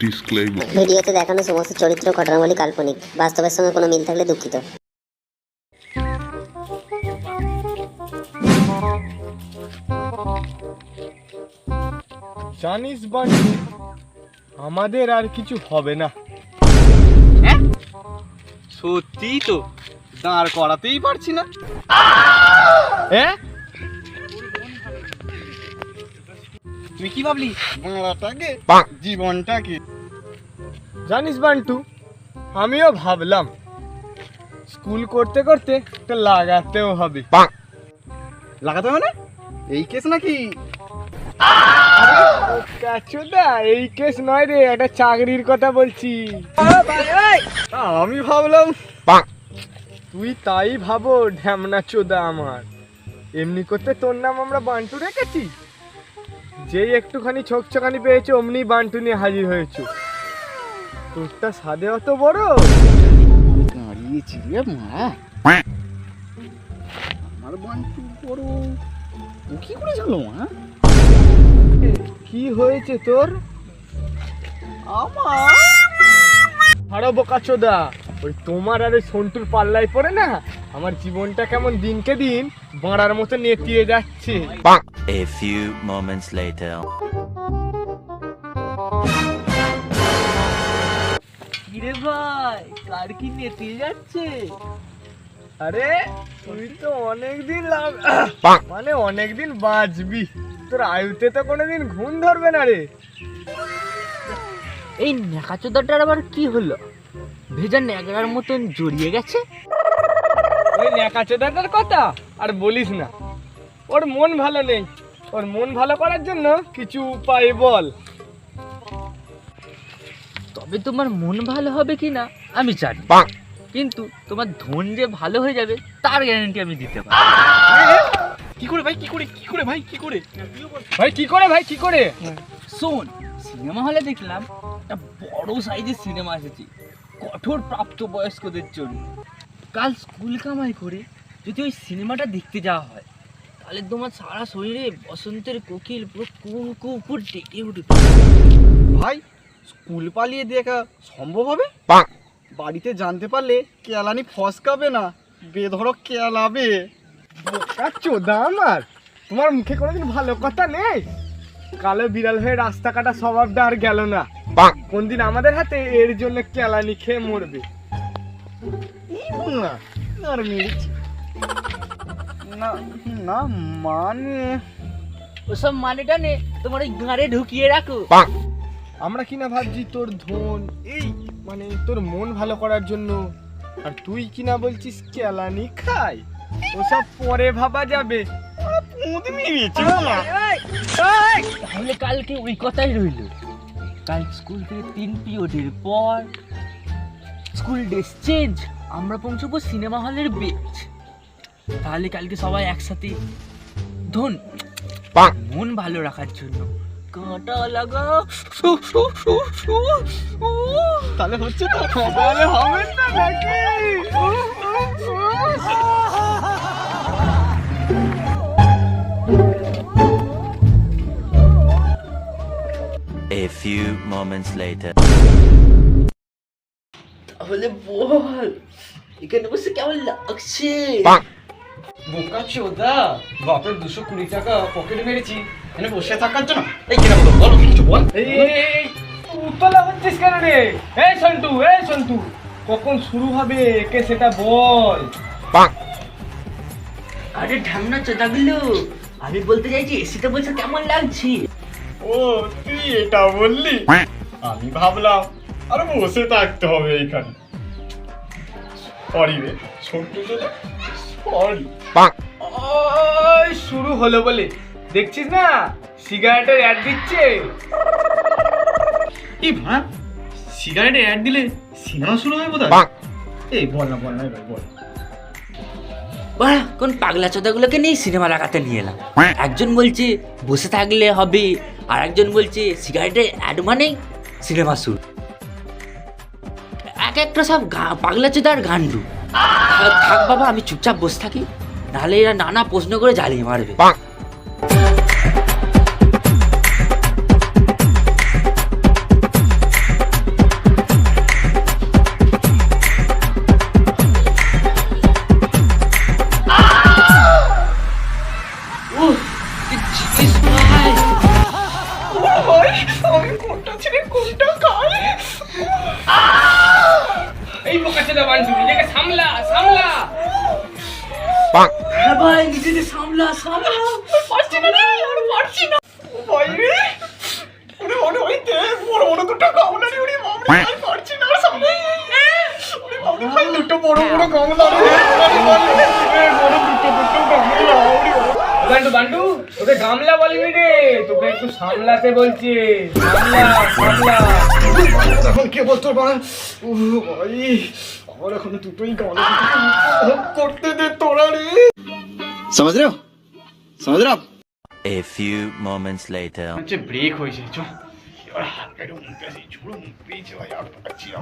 Disclaimer. ভিডিওতে দেখানো সমস্ত চরিত্র ঘটনাবলী কাল্পনিক, বাস্তবের সঙ্গে কোনো মিল থাকলে দুঃখিত। জানিস বান্টু, আমাদের আর কিছু হবে না। হ্যাঁ সত্যি তো, দাঁড় করাতেই পারছি না। হ্যাঁ তুই কি ভাবলি বাংলাটাকে জীবনটাকে? জানিস বান্টু, আমিও ভাবলাম স্কুল করতে করতে একটা লাগাতেও হবে। লাগাতে মানে এই কেস নাকি? কাচুদা, এই কেস নয় রে, একটা চাকরির কথা বলছি। আমি ভাবলাম তুই তাই ভাবো ঢ্যামনা চোদা আমার। এমনি করতে তোর নাম আমরা বান্টু রেখেছি। যেই একটুখানি ছোকছোকানি পেয়েছো অমনি বান্টু নিয়ে হাজির হয়েছো। তোরটা সাদে অত বড় দাঁড়িয়েছি রে মা, আমার বান্টু বড় ও কি করে জানো মা? কি হয়েছে তোর? আমার আরো বোকাচোদা, ওই তোমার আর ওই সন্টুর পাল্লায় পড়ে না আমার জীবনটা কেমন দিনকে দিন বাঁড়ার মতো নেতিয়ে যাচ্ছে। A few moments later. কিরে ভাই, কার কি নেতিয়ে যাচ্ছে? আরে তুই তো অনেকদিন মানে অনেকদিন বাঁচবি, তোর আয়ুতে তো কোনোদিন ঘুম ধরবে না রে। এই নেকাচোদাটার আবার কি হলো? ভেজা ন্যাকড়ার মতন জড়িয়ে গেছে। ওই ন্যাকাচোদাটার কথা আর বলিস না, ওর মন ভালো নেই। ওর মন ভালো করার জন্য কিছু উপায় বল। তবে তোমার মন ভালো হবে কিনা আমি জানি, কিন্তু তোমার ধন যে ভালো হয়ে যাবে তার গ্যারান্টি আমি দিতে পারি। কি করে ভাই, কি করে কি করে ভাই, কি করে ভাই কি করে, ভাই কি করে? শোন, সিনেমা হলে দেখলাম একটা বড় সাইজের সিনেমা এসেছে কঠোর প্রাপ্তবয়স্কদের জন্য। কাল স্কুল কামাই করে যদি ওই সিনেমাটা দেখতে যাওয়া হয় তাহলে তোমার সারা শরীরে বসন্তের কোকিল পুরো কুকুর ডেকে উঠবে। ভাই স্কুল পালিয়ে দেখা সম্ভব হবে? বাড়িতে জানতে পারলে কেলানি ফসকাবে না, বেধড়ক কেলাবে। চোদা আমার, তোমার মুখে কোনোদিন ভালো কথা নেই? কালো বিড়াল হয়ে রাস্তা কাটা স্বভাবটা আর গেল না। কোন দিন আমাদের হাতে এর জন্য কেলানি খেয়ে মরবে। না আর মেরেছি না না, মানে ওসব মানেটা নে, তোমার ওই গাঁড়ে ঢুকিয়ে রাখো। আমরা কিনা ভাবছি তোর ধন এই মানে তোর মন ভালো করার জন্য, আর তুই কিনা বলছিস কেলানি খাই। ওসব পরে ভাবা যাবে। তাহলে কালকে ওই কথাই রইল। কাল স্কুল থেকে 3 পিরিয়ডের পর স্কুল ড্রেস চেঞ্জ, আমরা পৌঁছবো সিনেমা হলের বেঞ্চ। তাহলে কালকে সবাই একসাথে ধন মন ভালো রাখার জন্য কাঁটা লাগা তাহলে হচ্ছে তো? তাহলে হবে না নাকি? A few moments later. তাহলে বল এখানে বসে কেমন লাগছে? বোকা চোদা, বাপের 220 টাকা পকেটে মেরেছি এখানে বসে থাকার জন্য। এই কিনা বলো, বলো কিছু বল। এই উতলা হচ্ছিস কেন রে? এই সন্টু কখন শুরু হবে একে সেটা বল। আরে ঢামনা চোদাগুলো, আমি বলতে চাইছি এসিতে বসে কেমন লাগছে। ও তুই এটা বললি? আমি ভাবলাম আরে বসে থাকতে হবে এইখানে। সরি রে সন্টু চোদা, সরি। শুরু হলো বলে দেখছিস না সিগারেটের অ্যাড দিচ্ছে। এই ভাই সিগারেটে অ্যাড দিলে সিনেমা শুরু হয় বোধহয়। এই বল না ভাই বল। বাড়া, কোন পাগলা চোদাগুলোকে নিয়ে সিনেমা লাগাতে নিয়ে এলাম। একজন বলছে বসে থাকলে হবে, আর একজন বলছে সিগারেটের অ্যাড মানেই সিনেমা শুরু। এক একটা সব পাগলা চোদার গান্ডু। থাক বাবা, আমি চুপচাপ বসে থাকি, নাহলে এরা নানা প্রশ্ন করে জ্বালিয়ে মারবে। পারছি না কোনটা কাল। এই বোকাচোদা বান্টু নিজেকে সামলা সামলা। হ্যাঁ ভাই নিজেকে সামলা সামলা। পারছি না রে, আর পারছি না ভাই রে। ওরে ওরে ওই দেখ বড় বড় দুটো গামলা রে, ওরে বাবা রে, আর পারছি না সামনে। ওরে বাবা রে ভাই, দুটো বড় বড় গামলা রে, ওরে বাবা রে, বড় দুটো গামলা। ওরে বান্টু বান্টু তোকে গামলা বলিনি রে, তোকে একটু সামলাতে বলছি। সামলা সামলা। এখন কে বলতো ভাই? ও ভাই আমার এখন দুটোই গামলা করতে দে তোরা রে। समझ रहे हो समझ रहे हो आप? A few moments later. হচ্ছে ব্রেক হয়েছে, চ এবার হালকা একটু মুখ পেয়েছি, ঝুড়ো মুখ পেয়েছে ভাই, আর পাচ্ছি না।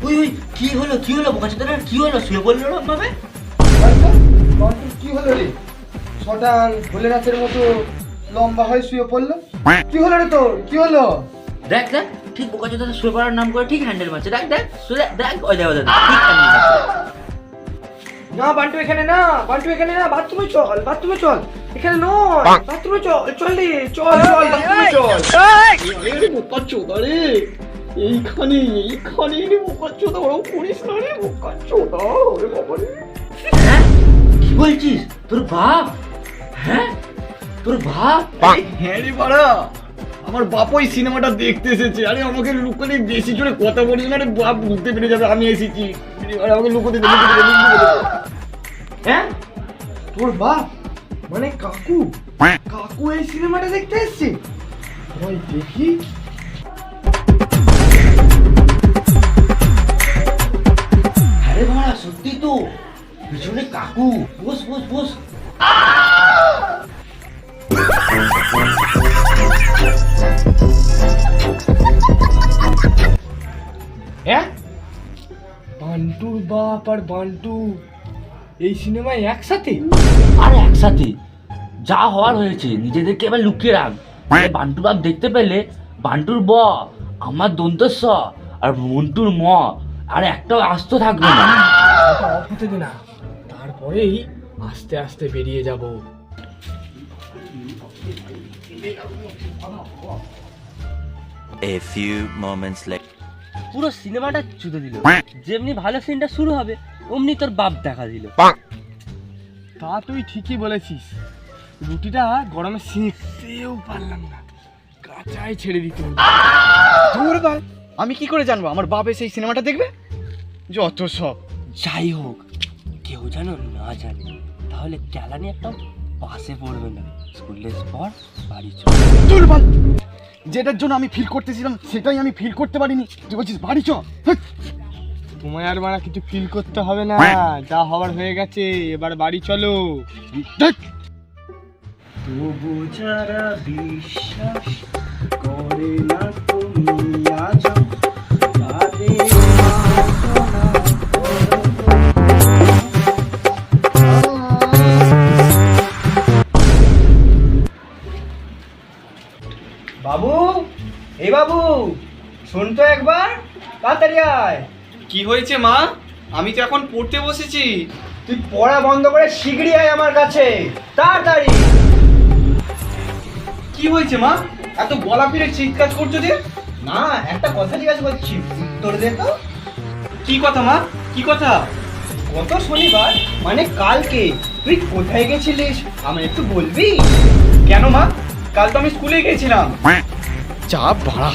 ওই ওই কি হলো বোকাচোদারা, কি হলো? শুয়ে পড়লো না ভাবে? কি হলো রে? শটান ভোলেনাথের মতো লম্বা হয়ে শুয়ে পড়লো। কি হলো রে তোর? কি হলো? দেখ দেখ ঠিক বোকাচোদারা শুয়ে পড়ার নাম করে ঠিক হ্যান্ডেল মারছে। দেখ দেখ শুয়ে দেখ, ওই দেখ ঠিক হ্যান্ডেল মারছে। না বান্টু এখানে না, বান্টু এখানে না, বাথরুমে চল, বাথরুমে চল। এখানে নয়, বাথরুমে চল, চল রে, চল চল বাথরুমে চল। আরে বোকাচোদা রে, এইখানে রে বোকাচোদা, ওরকম করিস না রে বোকাচোদা। ওরে বাবা রে, হ্যাঁ কি বলছিস? তোর বাপ? হ্যাঁ তোর বাপ? হ্যাঁ রে বাড়া, আমার বাপ ওই সিনেমাটা দেখতে এসেছে। আরে আমাকে লুকোলে বেশি জোরে কথা বলিস না রে, বাপ বুঝতে পেরে যাবে আমি এসেছি। আরে আমাকে লুকোতে দে। হ্যাঁ তোর বাপ মানে কাকু? কাকু এই সিনেমাটা দেখতে এসেছে? ভাই দেখি। আরে বাবা সত্যি তো, পিছনে কাকু। বস বস বস। হ্যাঁ বান্টুর বাপ আর বান্টু এই সিনেমায় একসাথে? আর একসাথে যা হওয়ার হয়েছে, নিজেদেরকে এবার লুকিয়ে রাখ। বান্টু বাপ দেখতে পেলে বান্টুর ব, আমার দন্তস্ব আর মন্টুর ম আর একটাও আস্ত থাকবে না। ওটা অফ হতে দে না, তারপরেই আস্তে আস্তে বেরিয়ে যাব। A few moments later. পুরো সিনেমাটা চুদে দিল। যেমনি ভালো সিনটা শুরু হবে অমনি তোর বাপ দেখা দিল। তা তুই ঠিকই বলেছিস, রুটিটা গরমে সেঁকতেও পারলাম না, কাঁচাই ছেড়ে দিতে হলো। দূর ভাই, আমি কি করে জানবো আমার বাপ এসে এই সিনেমাটা দেখবে? যত সব। যাই হোক কেউ যেন না জানে, তাহলে ক্যালানি একটা বাসে পড়বে না। স্কুল ড্রেস পর বাড়ি চল। দূর ভাই, যেটার জন্য আমি ফিল করতেছিলাম সেটাই আমি ফিল করতে পারিনি। তুই বলছিস বাড়ি চ। তোমায় আর মারা কিছু ফিল করতে হবে না, যা হওয়ার হয়ে গেছে, এবার বাড়ি চলো। তবু যারা বিশ্বাস করে না তুমি আজ তাদের বাবু, এই বাবু শোন তো একবার, তাড়াতাড়ি আয়। কি হয়েছে মা? আমি তো এখন পড়তে বসেছি। তুই পড়া বন্ধ করে শিগগিরই আয় আমার কাছে, তাড়াতাড়ি। কি হয়েছে মা? এত গলা ফিরে চিৎকার করছো যে? না, একটা কথা জিজ্ঞাসা করছি, উত্তর দে তো। কি কথা মা? কি কথা? গত শনিবার মানে কালকে তুই কোথায় গেছিলিস আমায় একটু বলবি? কেন মা? কাল তো আমি স্কুলে গেছিলাম। চাপ ভাড়া,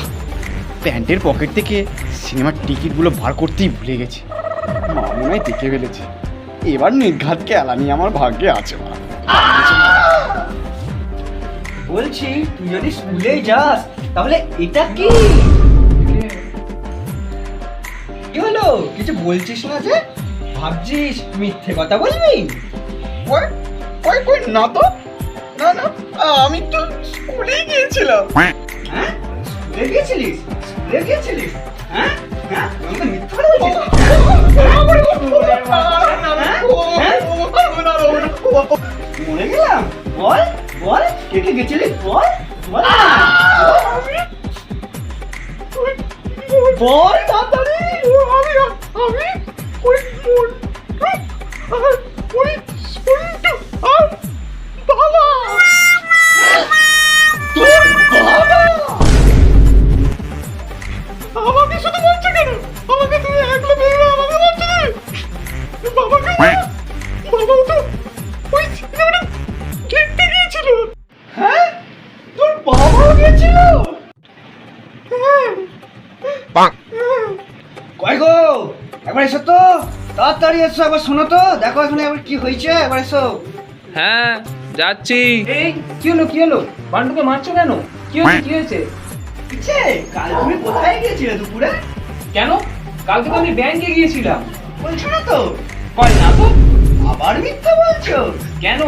প্যান্টের পকেট থেকে সিনেমার টিকিটগুলো বার করতেই ভুলে গেছি। মা মনে হয় দেখে ফেলেছে। এবার নির্ঘাত কেলানি আমার ভাগ্যে আছে মা। বলছি তুই যদি স্কুলে যাস তাহলে এটা কি? কি হলো, কিছু বলছিস না যে? ভাবছিস মিথ্যে কথা বলবি? কই কই কই না তো, না না, আমি তো স্কুলেই গিয়েছিলাম। হ্যাঁ স্কুলে গিয়েছিলিস? স্কুলে গিয়েছিলিস? হ্যাঁ হ্যাঁ আমাকে মিথ্যা কথা বলছিস? মরে গেলাম, বল বল কে কে গেছিলিস, বল বল। বল তাড়াতাড়ি। আমি ওই মন্টু আর ওই সন্টু আর বাবা। তোর বাবা? আমাকে শুধু বলছো কেন? আমাকে তুমি একলা মেয়ে আমাকে বলছো কেন? বাবাকে বাবাও তো ওই সিনেমাটা দেখতে গিয়েছিল। হ্যাঁ, তোর বাবাও গেছিল? কই গো, একবার এসো তো, তাড়াতাড়ি এসো, একবার শোনো তো, দেখো এখানে আবার কি হয়েছে, একবার এসো। হ্যাঁ যাচ্ছি। এই কি হলো, কি হলো? বান্টুকে মারছো কেন? কি হয়েছে কি হয়েছে? কিছে, কাল তুমি কোথায় গিয়েছিলে দুপুরে? কেন? কালকে তো আমি ব্যাংকে গিয়েছিলাম। বলছো না তো? কয় না তো? আবার মিথ্যা বলছো? কেন?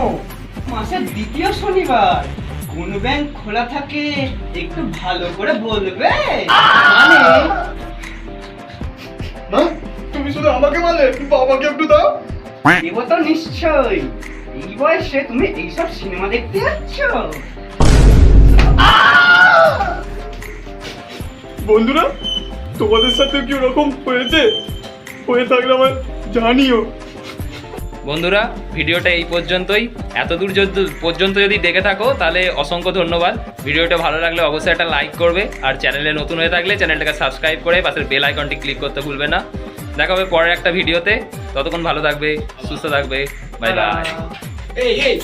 মাসের দ্বিতীয় শনিবার কোন ব্যাংক খোলা থাকে একটু ভালো করে বলবে। মানে না, তুমি শুধু আমাকে বলে বাবাকে একটু দাও। দেব তো নিশ্চয়ই, এই বয়সে তুমি এইসব সিনেমা দেখতে যাচ্ছ? বন্ধুরা, তোমাদের সাথে কি ওরকম হয়েছে? হয়ে থাকলে আমার জানিও। বন্ধুরা, ভিডিওটা এই পর্যন্তই। এতদূর পর্যন্ত যদি দেখে থাকো তাহলে অসংখ্য ধন্যবাদ। ভিডিওটা ভালো লাগলে অবশ্যই একটা লাইক করবে, আর চ্যানেলে নতুন হয়ে থাকলে চ্যানেলটাকে সাবস্ক্রাইব করে পাশের বেল আইকনটি ক্লিক করতে ভুলবে না। দেখা হবে পরের একটা ভিডিওতে। ততক্ষণ ভালো থাকবে, সুস্থ থাকবে। Bye bye. এই